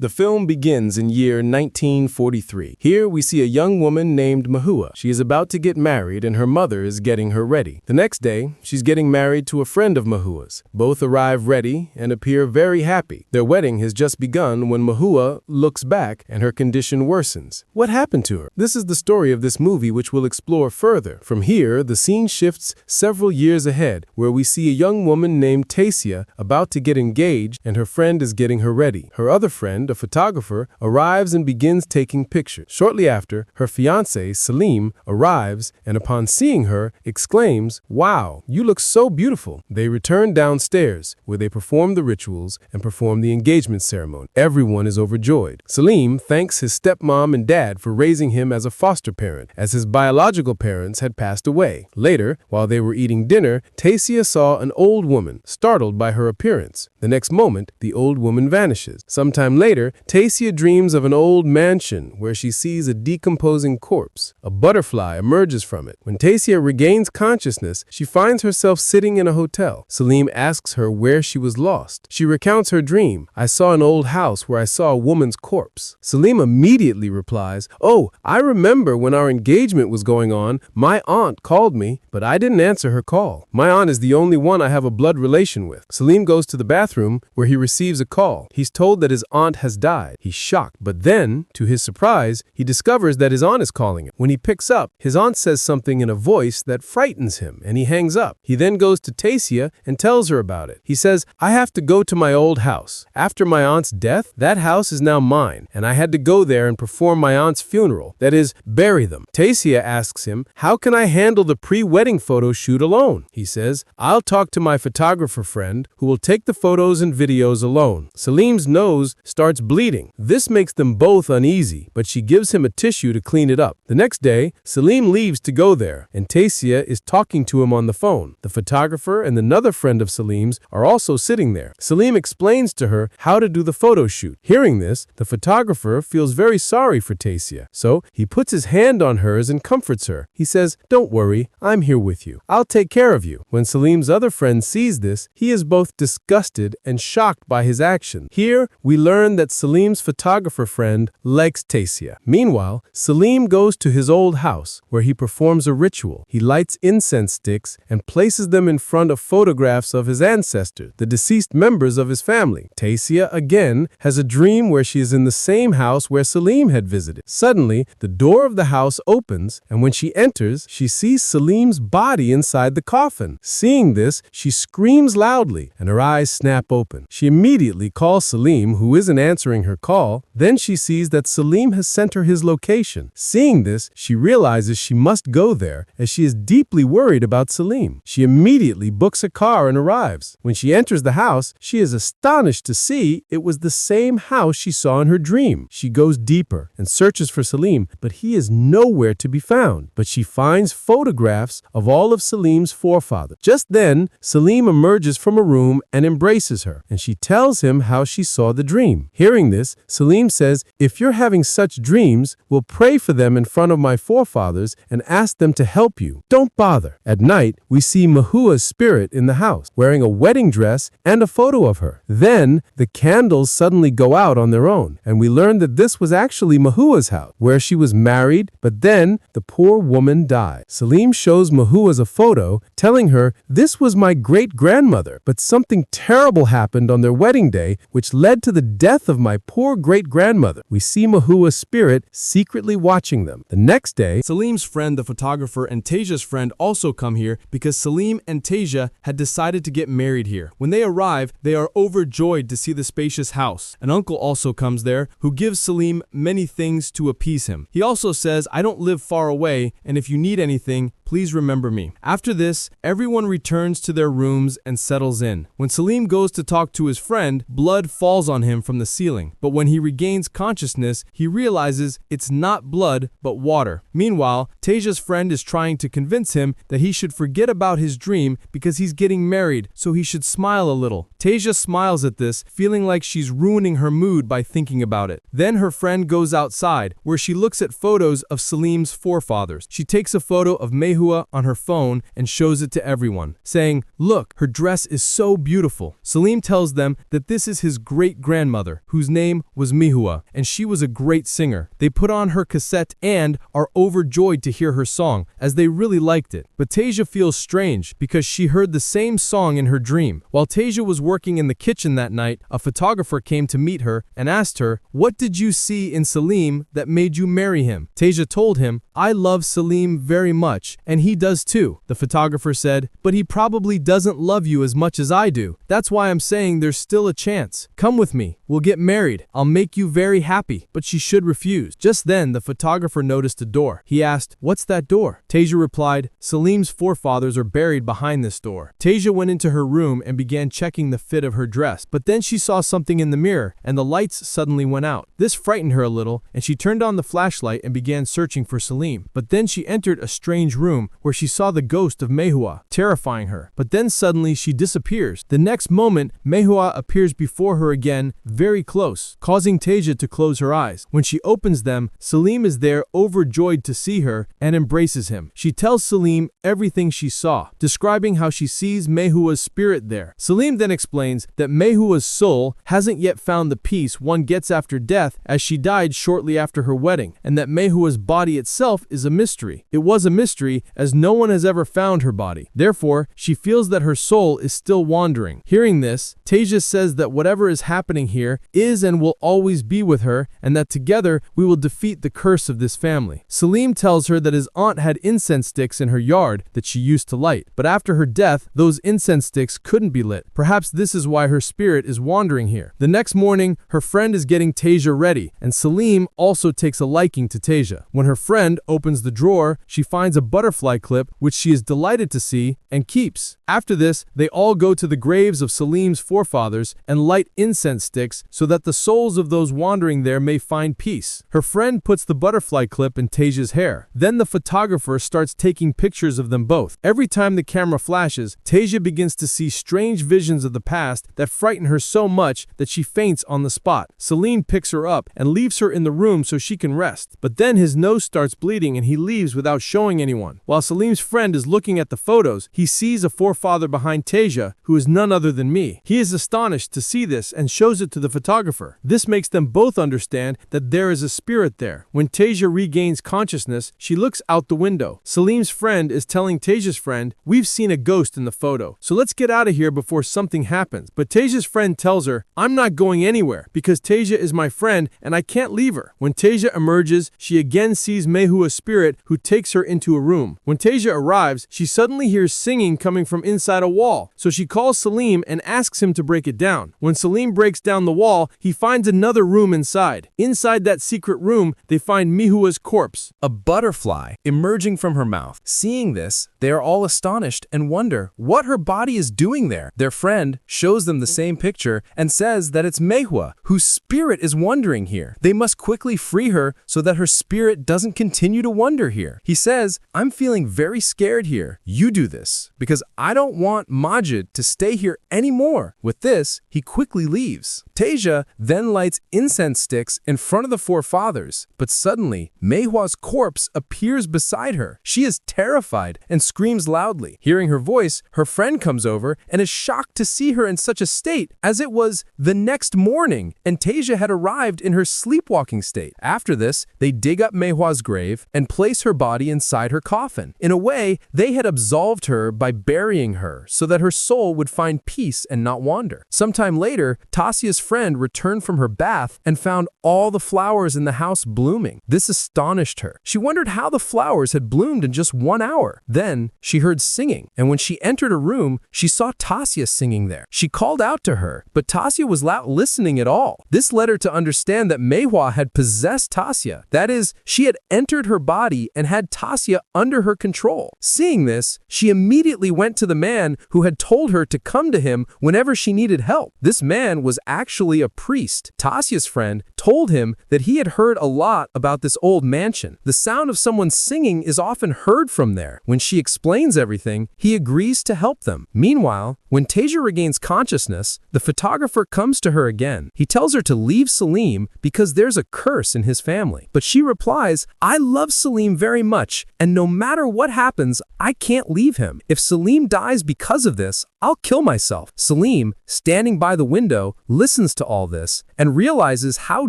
The film begins in year 1943. Here we see a young woman named Mahua. She is about to get married and her mother is getting her ready. The next day, she's getting married to a friend of Mahua's. Both arrive ready and appear very happy. Their wedding has just begun when Mahua looks back and her condition worsens. What happened to her? This is the story of this movie, which we'll explore further. From here, the scene shifts several years ahead, where we see a young woman named Tasya about to get engaged and her friend is getting her ready. Her other friend, a photographer, arrives and begins taking pictures. Shortly after, her fiancé, Salim, arrives and upon seeing her, exclaims, "Wow, you look so beautiful." They return downstairs, where they perform the rituals and perform the engagement ceremony. Everyone is overjoyed. Salim thanks his stepmom and dad for raising him as a foster parent, as his biological parents had passed away. Later, while they were eating dinner, Tasya saw an old woman, startled by her appearance. The next moment, the old woman vanishes. Sometime later, Tasya dreams of an old mansion where she sees a decomposing corpse. A butterfly emerges from it. When Tasya regains consciousness, she finds herself sitting in a hotel. Salim asks her where she was lost. She recounts her dream. "I saw an old house where I saw a woman's corpse." Salim immediately replies, "Oh, I remember when our engagement was going on, my aunt called me, but I didn't answer her call. My aunt is the only one I have a blood relation with." Salim goes to the bathroom where he receives a call. He's told that his aunt has died. He's shocked, but then, to his surprise, he discovers that his aunt is calling him. When he picks up, his aunt says something in a voice that frightens him, and he hangs up. He then goes to Tasya and tells her about it. He says, "I have to go to my old house. After my aunt's death, that house is now mine, and I had to go there and perform my aunt's funeral, that is, bury them." Tasya asks him, "How can I handle the pre-wedding photo shoot alone?" He says, "I'll talk to my photographer friend, who will take the photos and videos alone." Salim's nose starts bleeding. This makes them both uneasy, but she gives him a tissue to clean it up. The next day, Salim leaves to go there, and Tasya is talking to him on the phone. The photographer and another friend of Salim's are also sitting there. Salim explains to her how to do the photo shoot. Hearing this, the photographer feels very sorry for Tasya, so he puts his hand on hers and comforts her. He says, "Don't worry, I'm here with you. I'll take care of you." When Salim's other friend sees this, he is both disgusted and shocked by his action. Here, we learn that Salim's photographer friend likes Tasya. Meanwhile, Salim goes to his old house, where he performs a ritual. He lights incense sticks and places them in front of photographs of his ancestors, the deceased members of his family. Tasya, again, has a dream where she is in the same house where Salim had visited. Suddenly, the door of the house opens, and when she enters, she sees Salim's body inside the coffin. Seeing this, she screams loudly, and her eyes snap open. She immediately calls Salim, who isn't answering her call. Then she sees that Salim has sent her his location. Seeing this, she realizes she must go there, as she is deeply worried about Salim. She immediately books a car and arrives. When she enters the house, she is astonished to see it was the same house she saw in her dream. She goes deeper and searches for Salim, but he is nowhere to be found. But she finds photographs of all of Salim's forefathers. Just then, Salim emerges from a room and embraces her, and she tells him how she saw the dream. Hearing this, Salim says, "If you're having such dreams, we'll pray for them in front of my forefathers and ask them to help you. Don't bother." At night, we see Mahua's spirit in the house, wearing a wedding dress and a photo of her. Then, the candles suddenly go out on their own, and we learn that this was actually Mahua's house, where she was married, but then the poor woman died. Salim shows Mahua a photo, telling her, "This was my great-grandmother, but something terrible happened on their wedding day, which led to the death of my poor great-grandmother." We see Mahua's spirit secretly watching them. The next day, Salim's friend, the photographer, and Tasya's friend also come here because Salim and Tasya had decided to get married here. When they arrive, they are overjoyed to see the spacious house. An uncle also comes there, who gives Salim many things to appease him. He also says, "I don't live far away, and if you need anything, please remember me." After this, everyone returns to their rooms and settles in. When Salim goes to talk to his friend, blood falls on him from the ceiling. But when he regains consciousness, he realizes it's not blood, but water. Meanwhile, Tasya's friend is trying to convince him that he should forget about his dream because he's getting married, so he should smile a little. Tasya smiles at this, feeling like she's ruining her mood by thinking about it. Then her friend goes outside, where she looks at photos of Salim's forefathers. She takes a photo of Mahua Mehua on her phone and shows it to everyone, saying, "Look, her dress is so beautiful." Salim tells them that this is his great-grandmother, whose name was Mehua, and she was a great singer. They put on her cassette and are overjoyed to hear her song, as they really liked it. But Tasya feels strange because she heard the same song in her dream. While Tasya was working in the kitchen that night, a photographer came to meet her and asked her, "What did you see in Salim that made you marry him?" Tasya told him, "I love Salim very much, and he does too." The photographer said, "But he probably doesn't love you as much as I do. That's why I'm saying there's still a chance. Come with me. We'll get married. I'll make you very happy." But she should refuse. Just then, the photographer noticed a door. He asked, "What's that door?" Tasya replied, "Salim's forefathers are buried behind this door." Tasya went into her room and began checking the fit of her dress. But then she saw something in the mirror, and the lights suddenly went out. This frightened her a little, and she turned on the flashlight and began searching for Salim. But then she entered a strange room where she saw the ghost of Mehua, terrifying her. But then suddenly she disappears. The next moment, Mehua appears before her again, very close, causing Tasya to close her eyes. When she opens them, Salim is there, overjoyed to see her, and embraces him. She tells Salim everything she saw, describing how she sees Mehua's spirit there. Salim then explains that Mehua's soul hasn't yet found the peace one gets after death, as she died shortly after her wedding, and that Mehua's body itself is a mystery. It was a mystery, as no one has ever found her body. Therefore, she feels that her soul is still wandering. Hearing this, Tasya says that whatever is happening here is and will always be with her, and that together we will defeat the curse of this family. Salim tells her that his aunt had incense sticks in her yard that she used to light, but after her death, those incense sticks couldn't be lit. Perhaps this is why her spirit is wandering here. The next morning, her friend is getting Tasya ready, and Salim also takes a liking to Tasya. When her friend opens the drawer, she finds a butterfly clip, which she is delighted to see and keeps. After this, they all go to the graves of Salim's forefathers and light incense sticks so that the souls of those wandering there may find peace. Her friend puts the butterfly clip in Tasya's hair. Then the photographer starts taking pictures of them both. Every time the camera flashes, Tasya begins to see strange visions of the past that frighten her so much that she faints on the spot. Salim picks her up and leaves her in the room so she can rest. But then his nose starts bleeding and he leaves without showing anyone. While Salim's friend is looking at the photos, he sees a forefather behind Tasya, who is none other than me. He is astonished to see this and shows it to the photographer. This makes them both understand that there is a spirit there. When Tasya regains consciousness, she looks out the window. Salim's friend is telling Tasya's friend, "We've seen a ghost in the photo, so let's get out of here before something happens." But Tasya's friend tells her, "I'm not going anywhere because Tasya is my friend and I can't leave her." When Tasya emerges, she again sees Mehua's spirit, who takes her into a room. When Tasya arrives, she suddenly hears singing coming from inside a wall, so she calls Salim and asks him to break it down. When Salim breaks down the wall, he finds another room inside. Inside that secret room, they find Mehua's corpse, a butterfly, emerging from her mouth. Seeing this, they are all astonished and wonder what her body is doing there. Their friend shows them the same picture and says that it's Mehua, whose spirit is wandering here. They must quickly free her so that her spirit doesn't continue to wander here. He says, "I'm feeling very scared here. You do this, because I don't want Majid to stay here anymore." With this, he quickly leaves. Tasya then lights incense sticks in front of the forefathers, but suddenly, Mehua's corpse appears beside her. She is terrified and screams loudly. Hearing her voice, her friend comes over and is shocked to see her in such a state, as it was the next morning and Tasya had arrived in her sleepwalking state. After this, they dig up Mehua's grave and place her body inside her coffin. In a way, they had absolved her by burying her so that her soul would find peace and not wander. Sometime later, Tasya's friend returned from her bath and found all the flowers in the house blooming. This astonished her. She wondered how the flowers had bloomed in just 1 hour. Then she heard singing, and when she entered a room, she saw Tasya singing there. She called out to her, but Tasya was not listening at all. This led her to understand that Mehua had possessed Tasya. That is, she had entered her body and had Tasya under her control. Seeing this, she immediately went to the man who had told her to come to him whenever she needed help. This man was actually a priest. Tasya's friend told him that he had heard a lot about this old mansion. The sound of someone singing is often heard from there. When she explains everything, he agrees to help them. Meanwhile, when Tasya regains consciousness, the photographer comes to her again. He tells her to leave Salim because there's a curse in his family. But she replies, "I love Salim very much, and no matter what happens, I can't leave him. If Salim dies because of this, I'll kill myself." Salim, standing by the window, listens to all this and realizes how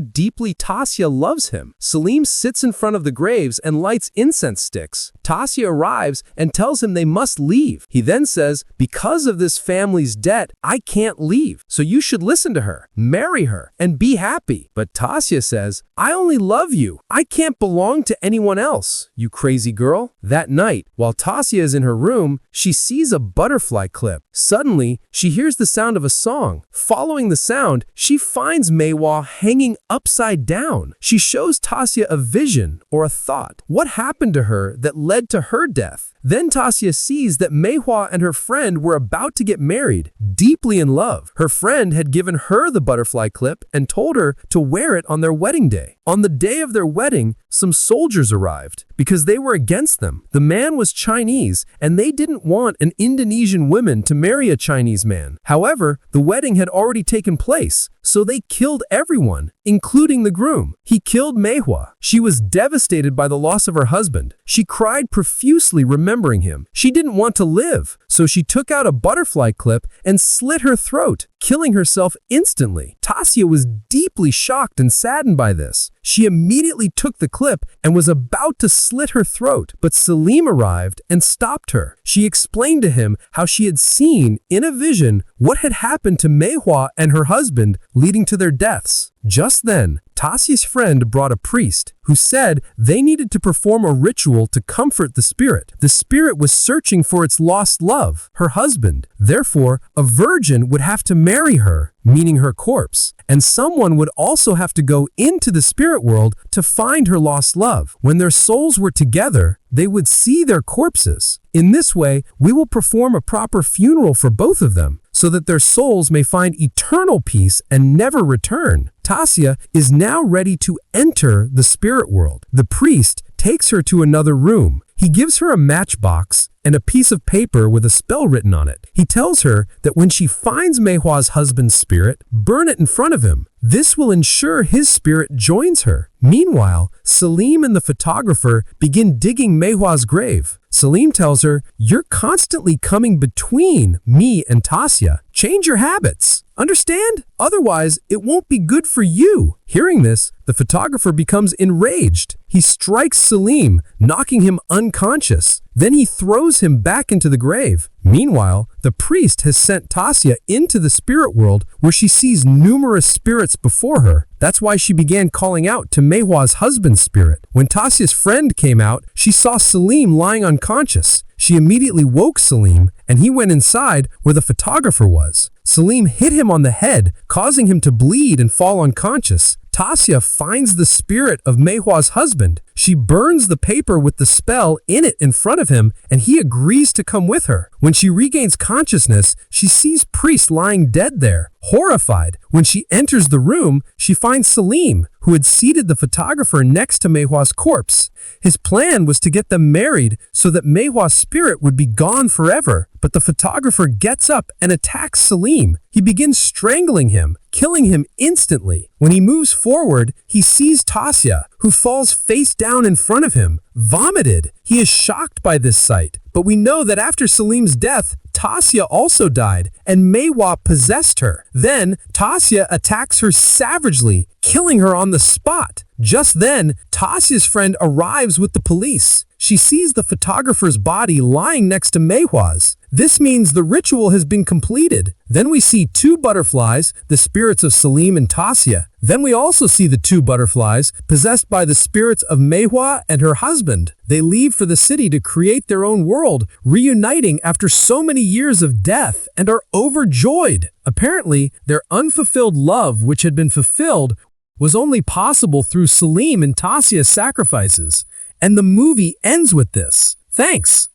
deeply Tasya loves him. Salim sits in front of the graves and lights incense sticks. Tasya arrives and tells him they must leave. He then says, "Because of this family's debt, I can't leave, so you should listen to her, marry her, and be happy." But Tasya says, "I only love you. I can't belong to anyone else, you crazy girl." That night, while Tasya is in her room, she sees a butterfly clip. Suddenly, she hears the sound of a song. Following the sound, she finds Meiwa hanging upside down. She shows Tasya a vision or a thought. What happened to her that led to her death? Then Tasya sees that Meiwa and her friend were about to get married, deeply in love. Her friend had given her the butterfly clip and told her to wear it on their wedding day. On the day of their wedding, some soldiers arrived because they were against them. The man was Chinese, and they didn't want an Indonesian woman to marry a Chinese man. However, the wedding had already taken place, so they killed everyone, including the groom. He killed Meiwa. She was devastated by the loss of her husband. She cried profusely remembering him. She didn't want to live, so she took out a butterfly clip and slit her throat, killing herself instantly. Tasya was deeply shocked and saddened by this. She immediately took the clip and was about to slit her throat, but Salim arrived and stopped her. She explained to him how she had seen, in a vision, what had happened to Meiwa and her husband, leading to their deaths. Just then, Tasya's friend brought a priest who said they needed to perform a ritual to comfort the spirit. The spirit was searching for its lost love, her husband. Therefore, a virgin would have to marry her, meaning her corpse, and someone would also have to go into the spirit world to find her lost love. When their souls were together, they would see their corpses. In this way, we will perform a proper funeral for both of them, so that their souls may find eternal peace and never return. Tasya is now ready to enter the spirit world. The priest takes her to another room. He gives her a matchbox and a piece of paper with a spell written on it. He tells her that when she finds Meiwa's husband's spirit, burn it in front of him. This will ensure his spirit joins her. Meanwhile, Salim and the photographer begin digging Meiwa's grave. Salim tells her, "You're constantly coming between me and Tasya. Change your habits. Understand? Otherwise, it won't be good for you." Hearing this, the photographer becomes enraged. He strikes Salim, knocking him unconscious. Then he throws him back into the grave. Meanwhile, the priest has sent Tasya into the spirit world where she sees numerous spirits before her. That's why she began calling out to Meiwa's husband's spirit. When Tasya's friend came out, she saw Salim lying unconscious. She immediately woke Salim, and he went inside where the photographer was. Salim hit him on the head, causing him to bleed and fall unconscious. Tasya finds the spirit of Meiwa's husband. She burns the paper with the spell in it in front of him, and he agrees to come with her. When she regains consciousness, she sees priest lying dead there. Horrified, when she enters the room, she finds Salim, who had seated the photographer next to Meiwa's corpse. His plan was to get them married so that Meiwa's spirit would be gone forever. But the photographer gets up and attacks Salim. He begins strangling him, killing him instantly. When he moves forward, he sees Tasya, who falls face down in front of him, vomited. He is shocked by this sight, but we know that after Salim's death, Tasya also died, and Meiwa possessed her. Then, Tasya attacks her savagely, killing her on the spot. Just then, Tasya's friend arrives with the police. She sees the photographer's body lying next to Meiwa's. This means the ritual has been completed. Then we see two butterflies, the spirits of Salim and Tasya. Then we also see the two butterflies possessed by the spirits of Meiwa and her husband. They leave for the city to create their own world, reuniting after so many years of death, and are overjoyed. Apparently, their unfulfilled love, which had been fulfilled, was only possible through Salim and Tasya's sacrifices. And the movie ends with this. Thanks.